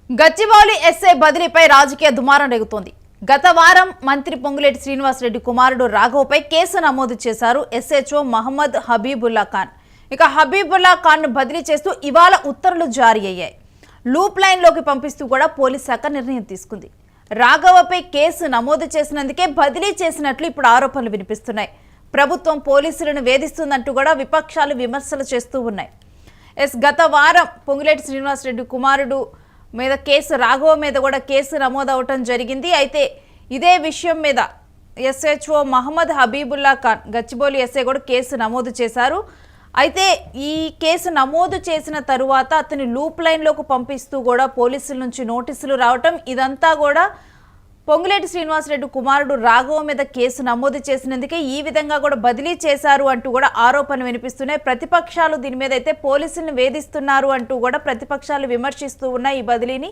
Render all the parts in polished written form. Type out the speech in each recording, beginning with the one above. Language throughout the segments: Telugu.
గచ్చిబౌలి ఎస్ఐ బదిలీపై రాజకీయ దుమారం రేగుతోంది. గత వారం మంత్రి పొంగులేటి శ్రీనివాసరెడ్డి కుమారుడు రాఘవపై కేసు నమోదు చేశారు ఎస్హెచ్ఓ మహమ్మద్ హబీబుల్లా ఖాన్. ఇక హబీబుల్లా ఖాన్ ను బదిలీ చేస్తూ ఇవాళ ఉత్తర్వులు జారీ అయ్యాయి. లూప్ లైన్ లోకి పంపిస్తూ కూడా పోలీస్ శాఖ నిర్ణయం తీసుకుంది. రాఘవపై కేసు నమోదు చేసినందుకే బదిలీ చేసినట్లు ఇప్పుడు ఆరోపణలు వినిపిస్తున్నాయి. ప్రభుత్వం పోలీసులను వేధిస్తుందంటూ కూడా విపక్షాలు విమర్శలు చేస్తూ ఉన్నాయి. గత వారం పొంగులేటి శ్రీనివాసరెడ్డి కుమారుడు మీద కేసు రాఘవ మీద కూడా కేసు నమోదవటం జరిగింది. అయితే ఇదే విషయం మీద ఎస్హెచ్ఓ మహమ్మద్ హబీబుల్లా ఖాన్ గచ్చిబౌలి ఎస్ఐ కూడా కేసు నమోదు చేశారు. అయితే ఈ కేసు నమోదు చేసిన తరువాత అతని లూప్ లైన్లోకి పంపిస్తూ కూడా పోలీసుల నుంచి నోటీసులు రావటం, ఇదంతా కూడా పొంగులేటి శ్రీనివాసరెడ్డి కుమారుడు రాఘవ మీద కేసు నమోదు చేసినందుకే ఈ విధంగా కూడా బదిలీ చేశారు అంటూ కూడా ఆరోపణలు వినిపిస్తున్నాయి. ప్రతిపక్షాలు దీని మీద అయితే పోలీసులను వేధిస్తున్నారు అంటూ కూడా ప్రతిపక్షాలు విమర్శిస్తూ ఉన్నాయి ఈ బదిలీని.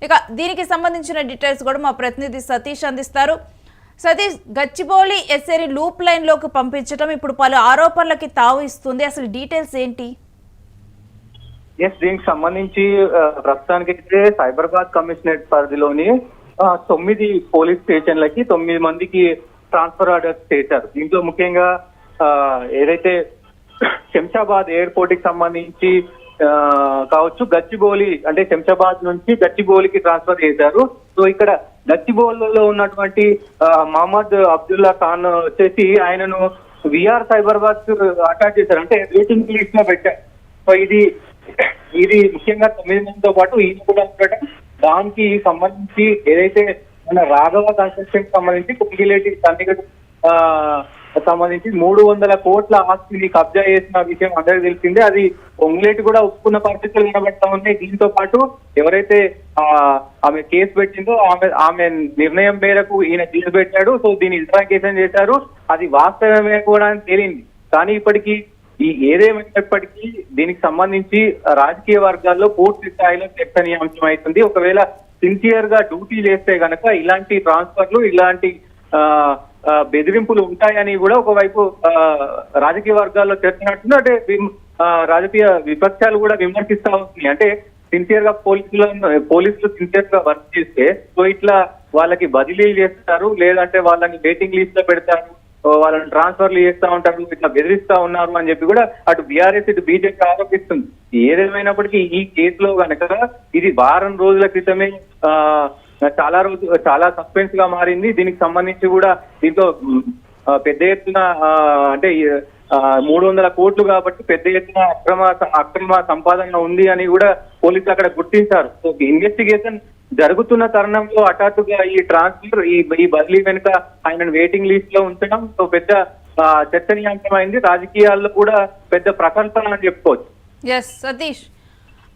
ఇక దీనికి సంబంధించిన డీటెయిల్స్ కూడా మా ప్రతినిధి సతీష్ అందిస్తారు. సతీష్, గచ్చిబౌలి ఎస్ఐని లూప్ లైన్లోకి పంపించడం ఇప్పుడు పలు ఆరోపణలకి తావు ఇస్తుంది. అసలు డీటెయిల్స్ ఏంటి? దీనికి సంబంధించి ప్రస్తుతానికి సైబరాబాద్ కమిషనరేట్ పరిధిలోని 9 పోలీస్ స్టేషన్లకి 9 మందికి ట్రాన్స్ఫర్ ఆర్డర్స్ చేశారు. దీంట్లో ముఖ్యంగా ఏదైతే శంషాబాద్ ఎయిర్పోర్ట్ కి సంబంధించి కావచ్చు, గచ్చిబౌలి అంటే శంషాబాద్ నుంచి గచ్చిబౌలికి ట్రాన్స్ఫర్ చేశారు. సో ఇక్కడ గచ్చిబౌలిలో ఉన్నటువంటి మహమ్మద్ హబీబుల్లా ఖాన్ వచ్చేసి ఆయనను విఆర్ సైబరాబాద్ అటాచ్ చేశారు, అంటే వెయిటింగ్ లిస్ట్ లో పెట్టారు. సో ఇది ముఖ్యంగా 9 మందితో పాటు ఈయన కూడా ఉండటం, దానికి సంబంధించి ఏదైతే మన రాఘవ కన్స్ట్రక్షన్ సంబంధించి పొంగిలేటి చండీగఢ్ సంబంధించి 300 కోట్ల ఆస్తిని కబ్జా చేసిన విషయం అందరికీ తెలిసిందే. అది పొంగులేటి కూడా ఒప్పుకున్న పరిస్థితులు కనబడతా ఉన్నాయి. దీంతో పాటు ఎవరైతే ఆమె కేసు పెట్టిందో ఆమె నిర్ణయం మేరకు ఈయన కేసు పెట్టాడు. సో దీన్ని ఇంట్రాగేషన్ చేశారు, అది వాస్తవమే కూడా అని తేలింది. కానీ ఇప్పటికీ ఏదేమైనప్పటికీ దీనికి సంబంధించి రాజకీయ వర్గాల్లో పూర్తి స్థాయిలో చర్చనీయాంశం అవుతుంది. ఒకవేళ సిన్సియర్ గా డ్యూటీ చేస్తే గనక ఇలాంటి ట్రాన్స్ఫర్లు, ఇలాంటి బెదిరింపులు ఉంటాయని కూడా ఒకవైపు రాజకీయ వర్గాల్లో చర్చ నడుతుంది. అంటే రాజకీయ విపక్షాలు కూడా విమర్శిస్తా అవుతున్నాయి. అంటే సిన్సియర్ గా పోలీసులు సిన్సియర్ గా వర్క్ చేస్తే సో ఇట్లా వాళ్ళకి బదిలీ చేస్తారు, లేదంటే వాళ్ళని వెయిటింగ్ లిస్ట్ లో పెడతారు, వాళ్ళని ట్రాన్స్ఫర్లు చేస్తా ఉంటారు, ఇట్లా బెదిరిస్తా ఉన్నారు అని చెప్పి కూడా అటు బీఆర్ఎస్ ఇటు బీజేపీ ఆరోపిస్తుంది. ఏదేమైనప్పటికీ ఈ కేసులో కనుక ఇది వారం రోజుల క్రితమే చాలా సస్పెన్స్ గా మారింది. దీనికి సంబంధించి కూడా దీంతో పెద్ద ఎత్తున అంటే 300 కోట్లు కాబట్టి పెద్ద ఎత్తున అక్రమ సంపాదన ఉంది అని కూడా పోలీసులు అక్కడ గుర్తించారు. సో ఇన్వెస్టిగేషన్ జరుగుతున్న తరుణంలో హఠాత్తుగా ఈ ట్రాన్స్ఫర్ ఈ బదిలీ వెనుక ఆయనను వెయిటింగ్ లిస్ట్ లో ఉంచడం సో పెద్ద చర్చనీయాంశమైంది. రాజకీయాల్లో కూడా పెద్ద ప్రకల్పన అని చెప్పుకోవచ్చు. సతీష్,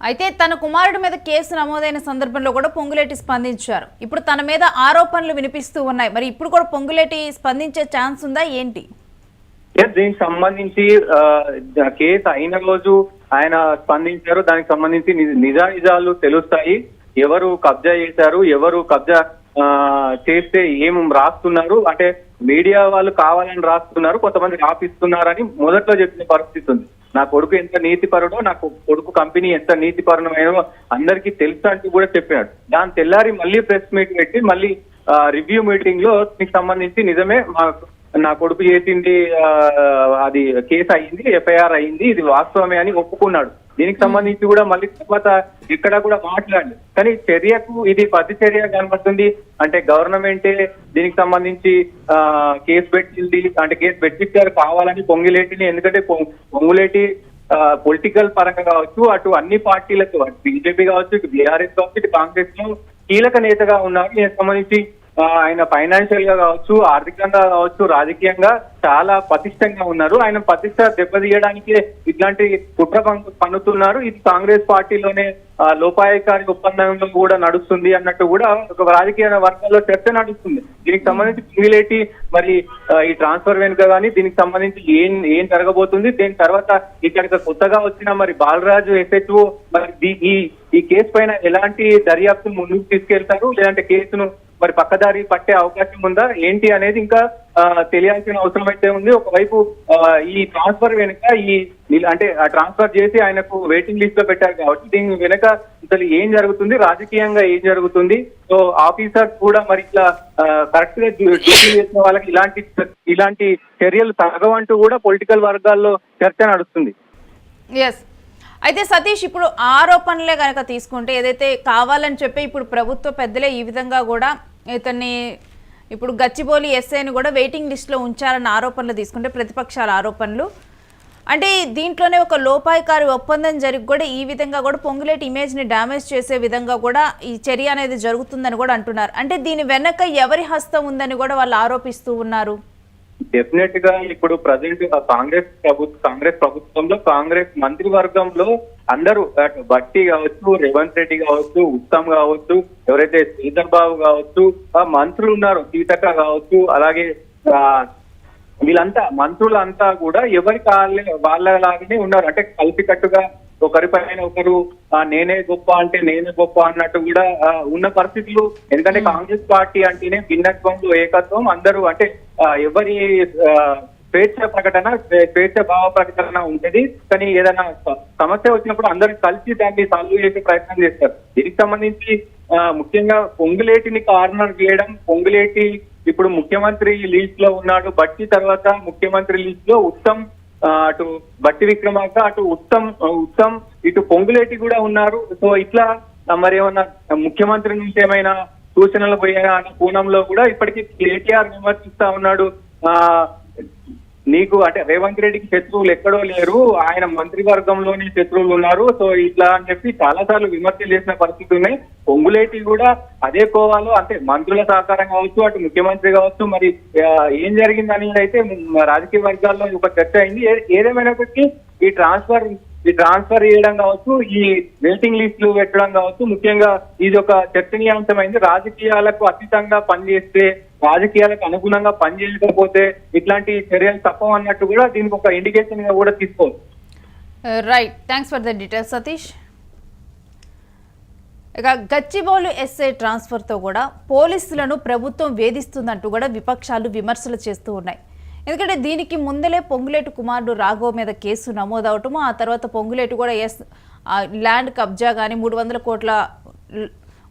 అయితే తన కుమారుడి మీద కేసు నమోదైన సందర్భంలో కూడా పొంగులేటి స్పందించారు. ఇప్పుడు తన మీద ఆరోపణలు వినిపిస్తూ ఉన్నాయి. మరి ఇప్పుడు కూడా పొంగులేటి స్పందించే ఛాన్స్ ఉందా ఏంటి? దీనికి సంబంధించి కేసు అయిన రోజు ఆయన స్పందించారు. దానికి సంబంధించి నిజాలు తెలుస్తాయి. ఎవరు కబ్జా చేశారు, ఎవరు కబ్జా చేస్తే ఏం రాస్తున్నారు, అంటే మీడియా వాళ్ళు కావాలని రాస్తున్నారు, కొంతమంది రాపిస్తున్నారని మొదట్లో చెప్పిన పరిస్థితి ఉంది. నా కొడుకు ఎంత నీతిపరుడో, నా కొడుకు కంపెనీ ఎంత నీతిపరుణమైనో అందరికీ తెలుసు అంటూ కూడా చెప్పినాడు. దాని తెల్లారి మళ్ళీ ప్రెస్ మీట్ పెట్టి మళ్ళీ రివ్యూ మీటింగ్ లో దీనికి సంబంధించి నిజమే నా కొడుకు చేసింది, అది కేసు అయింది, ఎఫ్ఐఆర్ అయింది, ఇది వాస్తవమే అని ఒప్పుకున్నాడు. దీనికి సంబంధించి కూడా మళ్ళీ తర్వాత ఇక్కడ కూడా మాట్లాడి, కానీ చర్యకు ఇది ప్రతి చర్య కనబడుతుంది. అంటే గవర్నమెంటే దీనికి సంబంధించి కేసు పెట్టింది, అంటే కేసు పెట్టించారు కావాలని పొంగులేటిని. ఎందుకంటే పొంగులేటి పొలిటికల్ పరంగా కావచ్చు, అటు అన్ని పార్టీలకు, అటు బీజేపీ కావచ్చు, ఇటు బీఆర్ఎస్ కావచ్చు, ఇటు కాంగ్రెస్ లో కీలక నేతగా ఉన్నారు. దీనికి సంబంధించి ఆయన ఫైనాన్షియల్ గా కావచ్చు, ఆర్థికంగా కావచ్చు, రాజకీయంగా చాలా పటిష్టంగా ఉన్నారు. ఆయన ప్రతిష్ట దెబ్బతీయడానికి ఇట్లాంటి కుట్ర పన్నుతున్నారు. ఇది కాంగ్రెస్ పార్టీలోనే లోపాయకారి ఒప్పందంలో కూడా నడుస్తుంది అన్నట్టు కూడా ఒక రాజకీయ వర్గాల్లో చర్చ నడుస్తుంది. దీనికి సంబంధించి పొంగులేటి మరి ఈ ట్రాన్స్ఫర్ వెనుక కానీ దీనికి సంబంధించి ఏం జరగబోతుంది, దీని తర్వాత ఇక్కడికి కొత్తగా వచ్చిన మరి బాలరాజు ఎస్హెచ్ఓ మరి ఈ కేసు పైన ఎలాంటి దర్యాప్తు ముందుకు తీసుకెళ్తారు, లేదంటే కేసును మరి పక్కదారి పట్టే అవకాశం ఉందా ఏంటి అనేది ఇంకా తెలియాల్సిన అవసరం అయితే ఉంది. ఒకవైపు ఈ ట్రాన్స్ఫర్ వెనుక అంటే ఆ ట్రాన్స్ఫర్ చేసి ఆయనకు వెయిటింగ్ లిస్ట్ లో పెట్టారు కాబట్టి దీని వెనుక అసలు ఏం జరుగుతుంది, రాజకీయంగా ఏం జరుగుతుంది, సో ఆఫీసర్స్ కూడా మరి ఇట్లా కరెక్ట్ గా డ్యూటీ చేసిన వాళ్ళకి ఇలాంటి చర్యలు తగవంటూ కూడా పొలిటికల్ వర్గాల్లో చర్చ నడుస్తుంది. ఎస్, అయితే సతీష్, ఇప్పుడు ఆరోపణలే కనుక తీసుకుంటే ఏదైతే కావాలని చెప్పి ఇప్పుడు ప్రభుత్వ పెద్దలే ఈ విధంగా కూడా ఇతన్ని ఇప్పుడు గచ్చిబౌలి ఎస్ఐని కూడా వెయిటింగ్ లిస్ట్లో ఉంచారన్న ఆరోపణలు తీసుకుంటే ప్రతిపక్షాల ఆరోపణలు అంటే దీంట్లోనే ఒక లోపాయికారి ఒప్పందం జరిగి కూడా ఈ విధంగా కూడా పొంగులేటి ఇమేజ్ని డ్యామేజ్ చేసే విధంగా కూడా ఈ చర్య అనేది జరుగుతుందని కూడా అంటున్నారు. అంటే దీని వెనక ఎవరి హస్తం ఉందని కూడా వాళ్ళు ఆరోపిస్తూ ఉన్నారు. డెఫినెట్ గా ఇప్పుడు ప్రజెంట్ కాంగ్రెస్ ప్రభుత్వంలో కాంగ్రెస్ మంత్రివర్గంలో అందరూ బట్టి కావచ్చు, రేవంత్ రెడ్డి కావచ్చు, ఉత్తమ్ కావచ్చు, ఎవరైతే శ్రీధర్ బాబు కావచ్చు, మంత్రులు ఉన్నారు, సీతక్క కావచ్చు, అలాగే వీళ్ళంతా మంత్రులంతా కూడా ఎవరికి వాళ్ళలాగానే ఉన్నారు. అంటే కలిసికట్టుగా ఒకరిపైన ఒకరు నేనే గొప్ప అంటే నేనే గొప్ప అన్నట్టు కూడా ఉన్న పరిస్థితులు. ఎందుకంటే కాంగ్రెస్ పార్టీ అంటేనే భిన్నత్వంలో ఏకత్వం, అందరూ అంటే ఎవరి స్వేచ్ఛ భావ ప్రకటన ఉంటది. కానీ ఏదైనా సమస్య వచ్చినప్పుడు అందరూ కలిసి దాన్ని సాల్వ్ చేసే ప్రయత్నం చేస్తారు. దీనికి సంబంధించి ముఖ్యంగా పొంగులేటిని కార్నర్ చేయడం, పొంగులేటి ఇప్పుడు ముఖ్యమంత్రి లిస్ట్ లో ఉన్నాడు, బట్టి తర్వాత ముఖ్యమంత్రి లిస్ట్ లో ఉత్తమ్, అటు బట్టి విక్రమార్క, అటు ఉత్తమ్ ఇటు పొంగులేటి కూడా ఉన్నారు. సో ఇట్లా మరి ఏమన్నా ముఖ్యమంత్రి నుంచి ఏమైనా సూచనలు పోయా అనే కోణంలో కూడా ఇప్పటికీ కేటీఆర్ విమర్శిస్తా ఉన్నాడు. నీకు అంటే రేవంత్ రెడ్డికి శత్రువులు ఎక్కడో లేరు, ఆయన మంత్రివర్గంలోని శత్రువులు ఉన్నారు, సో ఇట్లా అని చెప్పి చాలా సార్లు విమర్శలు చేసిన పరిస్థితి ఉన్నాయి. పొంగులేటి కూడా అదే కోవాలో అంటే మంత్రుల సహకారం కావచ్చు, అటు ముఖ్యమంత్రి కావచ్చు, మరి ఏం జరిగింది అనేది అయితే రాజకీయ వర్గాల్లో ఒక చర్చ అయింది. ఏదేమైనప్పటికీ ఈ ట్రాన్స్ఫర్ చేయడం కావచ్చు, ఈ వెయిటింగ్ లిస్టులు పెట్టడం కావచ్చు, ముఖ్యంగా ఇది ఒక చర్చనీయాంశమైంది. రాజకీయాలకు అతీతంగా పనిచేస్తే, రాజకీయాలకు అనుగుణంగా పనిచేయకపోతే ఇట్లాంటి చర్యలు తప్పవు అన్నట్టు కూడా దీనికి ఒక ఇండికేషన్ గా కూడా తీసుకోవచ్చు. Right, thanks for the details Satish. ఇక గచ్చిబౌలి ఎస్ఐ ట్రాన్స్ఫర్తో కూడా పోలీసులను ప్రభుత్వం వేధిస్తుందంటూ కూడా విపక్షాలు విమర్శలు చేస్తూ ఉన్నాయి. ఎందుకంటే దీనికి ముందలే పొంగులేటి కుమారుడు రాఘవ్ మీద కేసు నమోదవటము, ఆ తర్వాత పొంగులేటి కూడా ల్యాండ్ కబ్జా కానీ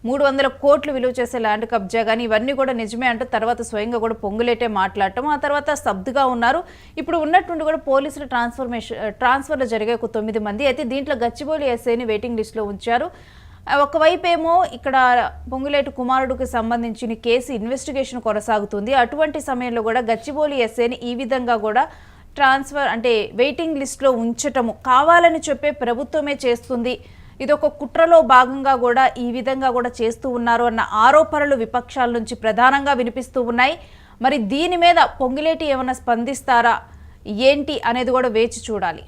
300 కోట్లు విలువ చేసే ల్యాండ్ కబ్జా కానీ ఇవన్నీ కూడా నిజమే అంటూ తర్వాత స్వయంగా కూడా పొంగులేటే మాట్లాడటం, ఆ తర్వాత స్తబ్దుగా ఉన్నారు. ఇప్పుడు ఉన్నట్టుండి కూడా పోలీసుల ట్రాన్స్ఫర్లు జరిగే 9 మంది అయితే దీంట్లో గచ్చిబౌలి ఎస్ఐని వెయిటింగ్ లిస్టులో ఉంచారు. ఒకవైపు ఏమో ఇక్కడ పొంగులేటి కుమారుడికి సంబంధించిన కేసు ఇన్వెస్టిగేషన్ కొనసాగుతుంది. అటువంటి సమయంలో కూడా గచ్చిబౌలి ఎస్ఐని ఈ విధంగా కూడా ట్రాన్స్ఫర్ అంటే వెయిటింగ్ లిస్ట్లో ఉంచటము కావాలని చెప్పే ప్రభుత్వమే చేస్తుంది, ఇదొక కుట్రలో భాగంగా కూడా ఈ విధంగా కూడా చేస్తూ ఉన్నారు అన్న ఆరోపణలు విపక్షాల నుంచి ప్రధానంగా వినిపిస్తూ ఉన్నాయి. మరి దీని మీద పొంగులేటి ఏమైనా స్పందిస్తారా ఏంటి అనేది కూడా వేచి చూడాలి.